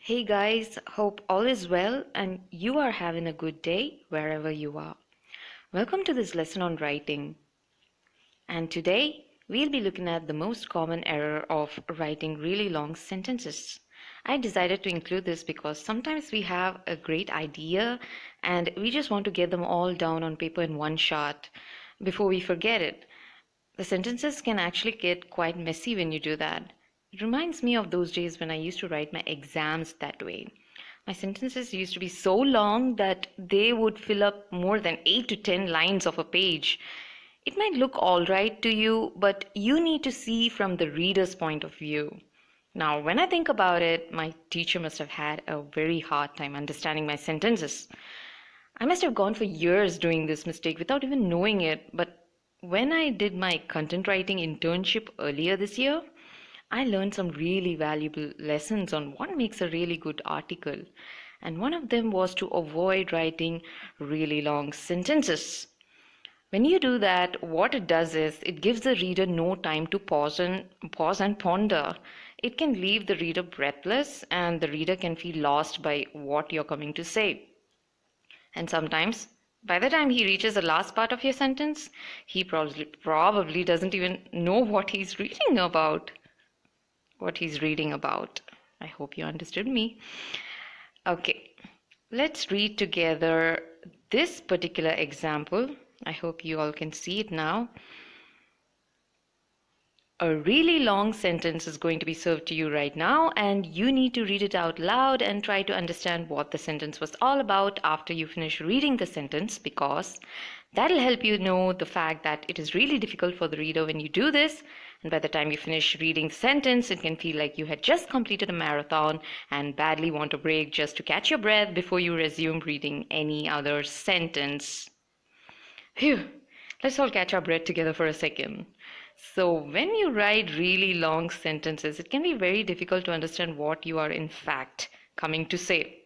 Hey guys, hope all is well and you are having a good day wherever you are. Welcome to this lesson on writing. And today we'll be looking at the most common error of writing really long sentences. I decided to include this because sometimes we have a great idea and we just want to get them all down on paper in one shot before we forget it. The sentences can actually get quite messy when you do that. It reminds me of those days when I used to write my exams that way. My sentences used to be so long that they would fill up more than 8 to 10 lines of a page. It might look alright to you, but you need to see from the reader's point of view. Now, when I think about it, my teacher must have had a very hard time understanding my sentences. I must have gone for years doing this mistake without even knowing it, but when I did my content writing internship earlier this year, I learned some really valuable lessons on what makes a really good article. And one of them was to avoid writing really long sentences. When you do that, what it does is it gives the reader no time to pause and ponder. It can leave the reader breathless and the reader can feel lost by what you're coming to say. And sometimes, by the time he reaches the last part of your sentence, he probably doesn't even know what he's reading about. I hope you understood me. Okay, let's read together this particular example. I hope you all can see it now. A really long sentence is going to be served to you right now, and you need to read it out loud and try to understand what the sentence was all about after you finish reading the sentence, because that'll help you know the fact that it is really difficult for the reader when you do this, and by the time you finish reading the sentence, it can feel like you had just completed a marathon and badly want a break just to catch your breath before you resume reading any other sentence. Phew, let's all catch our breath together for a second. So when you write really long sentences, it can be very difficult to understand what you are in fact coming to say.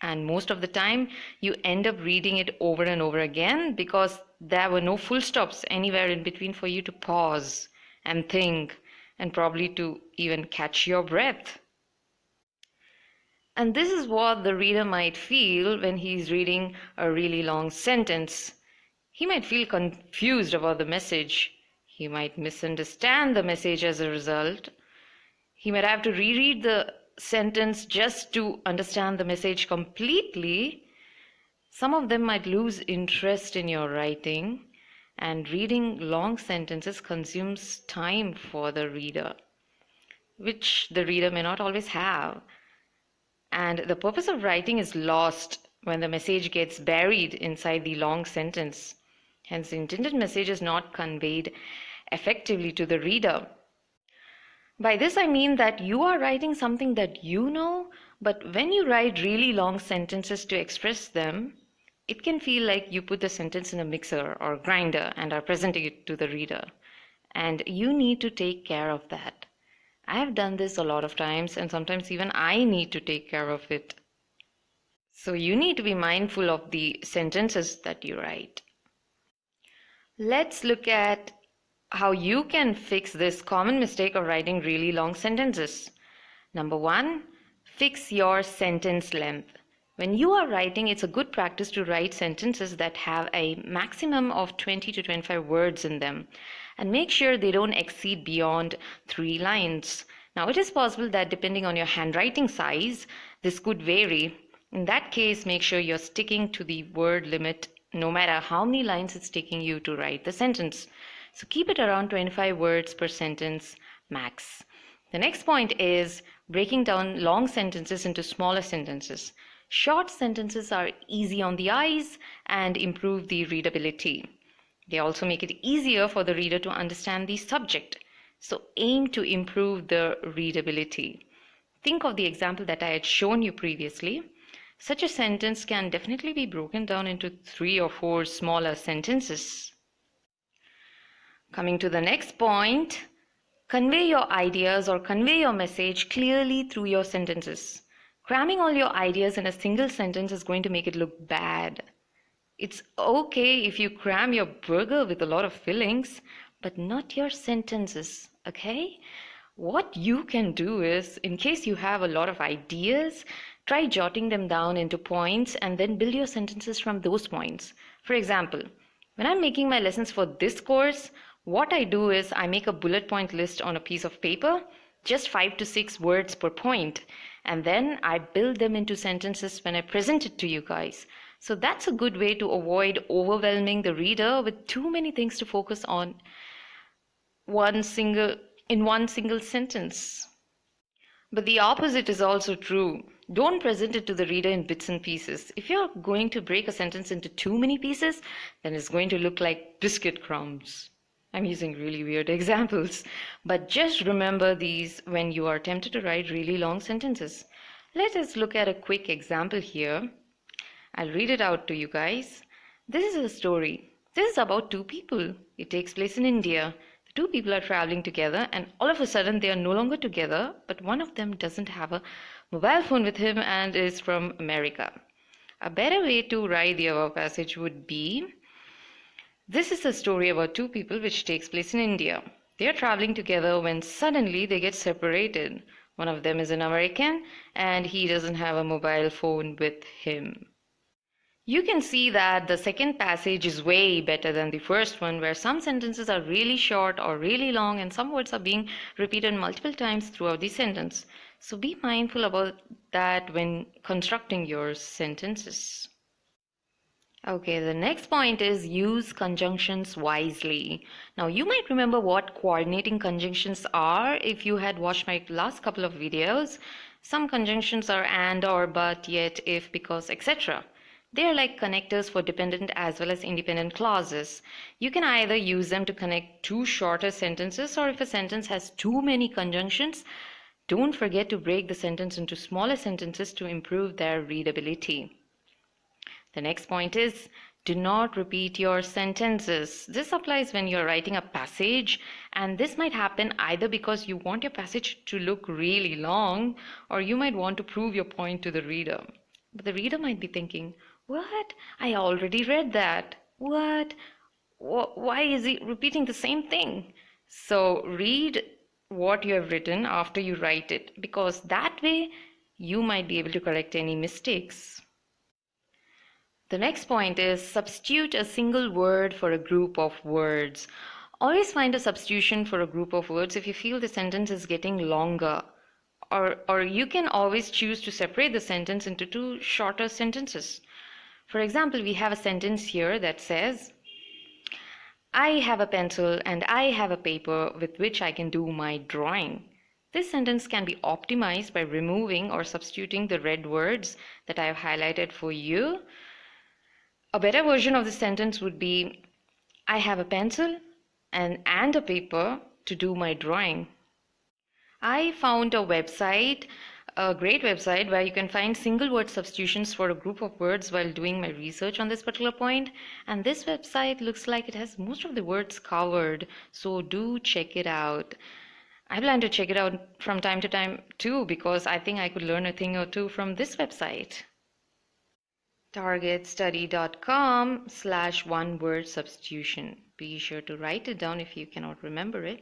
And most of the time, you end up reading it over and over again because there were no full stops anywhere in between for you to pause and think and probably to even catch your breath. And this is what the reader might feel when he's reading a really long sentence. He might feel confused about the message. He might misunderstand the message as a result. He might have to reread the sentence just to understand the message completely. Some of them might lose interest in your writing, and reading long sentences consumes time for the reader, which the reader may not always have. And the purpose of writing is lost when the message gets buried inside the long sentence. Hence, the intended message is not conveyed effectively to the reader. By this, I mean that you are writing something that you know, but when you write really long sentences to express them, it can feel like you put the sentence in a mixer or grinder and are presenting it to the reader. And you need to take care of that. I have done this a lot of times, and sometimes even I need to take care of it. So you need to be mindful of the sentences that you write. Let's look at how you can fix this common mistake of writing really long sentences. Number one, fix your sentence length. When you are writing, it's a good practice to write sentences that have a maximum of 20 to 25 words in them, and make sure they don't exceed beyond 3 lines. Now, it is possible that depending on your handwriting size, this could vary. In that case, make sure you're sticking to the word limit no matter how many lines it's taking you to write the sentence. So keep it around 25 words per sentence max. The next point is breaking down long sentences into smaller sentences. Short sentences are easy on the eyes and improve the readability. They also make it easier for the reader to understand the subject. So aim to improve the readability. Think of the example that I had shown you previously. Such a sentence can definitely be broken down into 3 or 4 smaller sentences. Coming to the next point, convey your ideas or convey your message clearly through your sentences. Cramming all your ideas in a single sentence is going to make it look bad. It's okay if you cram your burger with a lot of fillings, but not your sentences, okay? What you can do is, in case you have a lot of ideas, try jotting them down into points and then build your sentences from those points. For example, when I'm making my lessons for this course, what I do is I make a bullet point list on a piece of paper, just 5 to 6 words per point, and then I build them into sentences when I present it to you guys. So that's a good way to avoid overwhelming the reader with too many things to focus on one single in one single sentence. But the opposite is also true. Don't present it to the reader in bits and pieces. If you're going to break a sentence into too many pieces, then it's going to look like biscuit crumbs. I'm using really weird examples, but just remember these when you are tempted to write really long sentences. Let us look at a quick example here. I'll read it out to you guys. This is a story. This is about two people. It takes place in India. The two people are traveling together, and all of a sudden they are no longer together, but one of them doesn't have a mobile phone with him and is from America. A better way to write the above passage would be, this is a story about two people which takes place in India. They are traveling together when suddenly they get separated. One of them is an American and he doesn't have a mobile phone with him. You can see that the second passage is way better than the first one, where some sentences are really short or really long and some words are being repeated multiple times throughout the sentence. So be mindful about that when constructing your sentences. Okay, the next point is use conjunctions wisely. Now, you might remember what coordinating conjunctions are if you had watched my last couple of videos. Some conjunctions are and, or, but, yet, if, because, etc. They are like connectors for dependent as well as independent clauses. You can either use them to connect two shorter sentences, or if a sentence has too many conjunctions, don't forget to break the sentence into smaller sentences to improve their readability. The next point is, do not repeat your sentences. This applies when you're writing a passage, and this might happen either because you want your passage to look really long, or you might want to prove your point to the reader. But the reader might be thinking, what? I already read that. What? Why is he repeating the same thing? So read what you have written after you write it, because that way you might be able to correct any mistakes. The next point is substitute a single word for a group of words. Always find a substitution for a group of words if you feel the sentence is getting longer. Or you can always choose to separate the sentence into two shorter sentences. For example, we have a sentence here that says, I have a pencil and I have a paper with which I can do my drawing. This sentence can be optimized by removing or substituting the red words that I have highlighted for you. A better version of the sentence would be, I have a pencil and a paper to do my drawing. I found a website, a great website where you can find single word substitutions for a group of words while doing my research on this particular point. And this website looks like it has most of the words covered, so do check it out. I plan to check it out from time to time too, because I think I could learn a thing or two from this website. targetstudy.com/one word substitution. Be sure to write it down if you cannot remember it.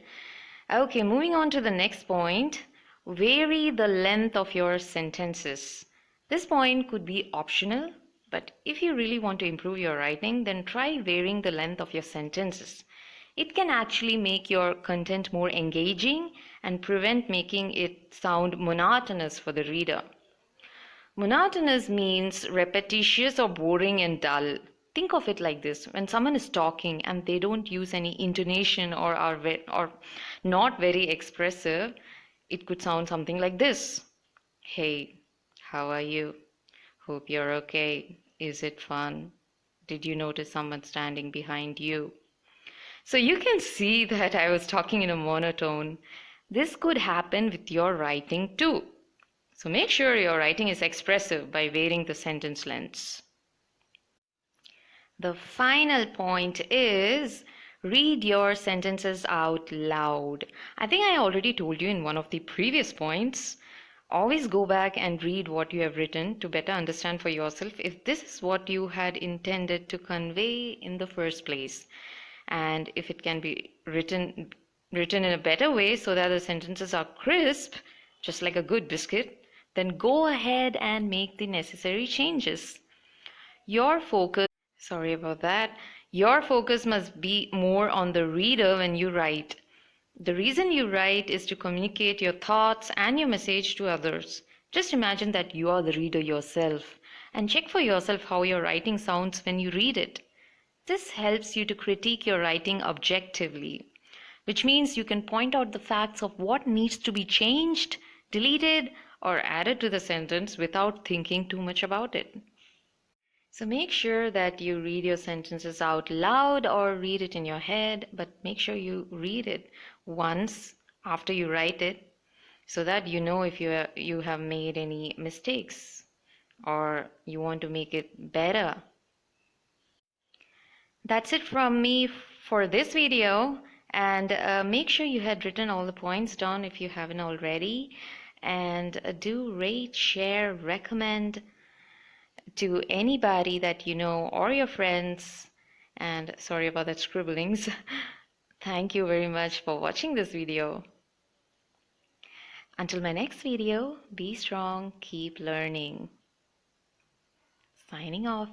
Okay, moving on to the next point. Vary the length of your sentences. This point could be optional, but if you really want to improve your writing, then try varying the length of your sentences. It can actually make your content more engaging and prevent making it sound monotonous for the reader. Monotonous means repetitious or boring and dull. Think of it like this. When someone is talking and they don't use any intonation or are not very expressive, it could sound something like this. Hey, how are you? Hope you're okay. Is it fun? Did you notice someone standing behind you? So you can see that I was talking in a monotone. This could happen with your writing too. So make sure your writing is expressive by varying the sentence lengths. The final point is read your sentences out loud. I think I already told you in one of the previous points. Always go back and read what you have written to better understand for yourself if this is what you had intended to convey in the first place, and if it can be written written in a better way so that the sentences are crisp, just like a good biscuit, then go ahead and make the necessary changes. Your focus, sorry about that, your focus must be more on the reader when you write. The reason you write is to communicate your thoughts and your message to others. Just imagine that you are the reader yourself and check for yourself how your writing sounds when you read it. This helps you to critique your writing objectively, which means you can point out the facts of what needs to be changed, deleted, or added to the sentence without thinking too much about it. So make sure that you read your sentences out loud or read it in your head, but make sure you read it once after you write it so that you know if you have made any mistakes or you want to make it better. That's it from me for this video, and make sure you had written all the points down if you haven't already, and do rate, share, recommend to anybody that you know or your friends. And sorry about that scribblings. Thank you very much for watching this video. Until my next video, be strong, keep learning. Signing off.